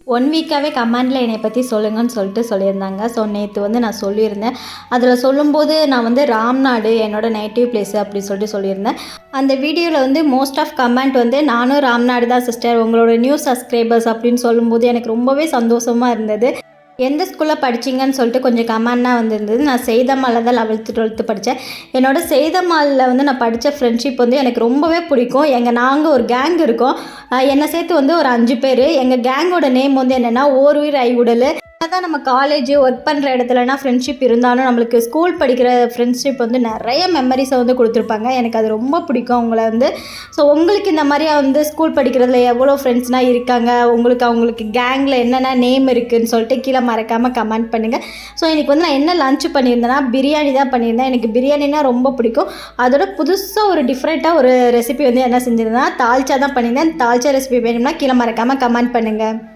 1 வீக்காகவே கமெண்டில் என்னை பற்றி சொல்லுங்கன்னு சொல்லியிருந்தாங்க. ஸோ நேற்று நான் சொல்லியிருந்தேன். அதில் சொல்லும்போது நான் ராம்நாடு என்னோடய நேட்டிவ் பிளேஸு அப்படி சொல்லியிருந்தேன். அந்த வீடியோவில் மோஸ்ட் ஆஃப் கமெண்ட் நானும் ராம்நாடு தான் சிஸ்டர், உங்களோட நியூ சப்ஸ்கிரைபர்ஸ் அப்படின்னு சொல்லும்போது எனக்கு ரொம்பவே சந்தோஷமாக இருந்தது. எந்த ஸ்கூலில் படிச்சிங்கன்னு சொல்லிட்டு கொஞ்சம் கமெண்ட்னா வந்திருந்தது. நான் செய்தம்மாவில் தான் 11th 12th படித்தேன். என்னோடய செய்தம்மாவில் நான் படித்த ஃப்ரெண்ட்ஷிப் எனக்கு ரொம்பவே பிடிக்கும். நாங்கள் ஒரு கேங் இருக்கோம். என்னை சேர்த்து ஒரு 5 பேர். எங்கள் கேங்கோட நேம் என்னென்னா ஓருயிர் ஐவுடல். தான் நம்ம காலேஜ் ஒர்க் பண்ணுற இடத்துலனா ஃப்ரெண்ட்ஷிப் இருந்தாலும் நம்மளுக்கு ஸ்கூல் படிக்கிற ஃப்ரெண்ட்ஷிப் நிறைய மெமரிஸை கொடுத்துருப்பாங்க. எனக்கு அது ரொம்ப பிடிக்கும் அவங்கள. ஸோ உங்களுக்கு இந்த மாதிரி ஸ்கூல் படிக்கிறதுல எவ்வளோ ஃப்ரெண்ட்ஸ்னால் இருக்காங்க, அவங்களுக்கு கேங்கில் என்னென்ன நேம் இருக்குதுன்னு சொல்லிட்டு கீழே மறக்காமல் கமெண்ட் பண்ணுங்கள். ஸோ இன்றைக்கி நான் என்ன லன்ச் பண்ணியிருந்தேன்னா பிரியாணி தான் பண்ணியிருந்தேன். எனக்கு பிரியாணினா ரொம்ப பிடிக்கும். அதோட புதுசாக ஒரு டிஃப்ரெண்ட்டாக ஒரு ரெசிபி என்ன செஞ்சுருந்தேன்னா தால்ச்சா தான் பண்ணியிருந்தேன். தால்ச்சா ரெசிபி வேணும்னா கீழே மறக்காமல் கமெண்ட் பண்ணுங்கள்.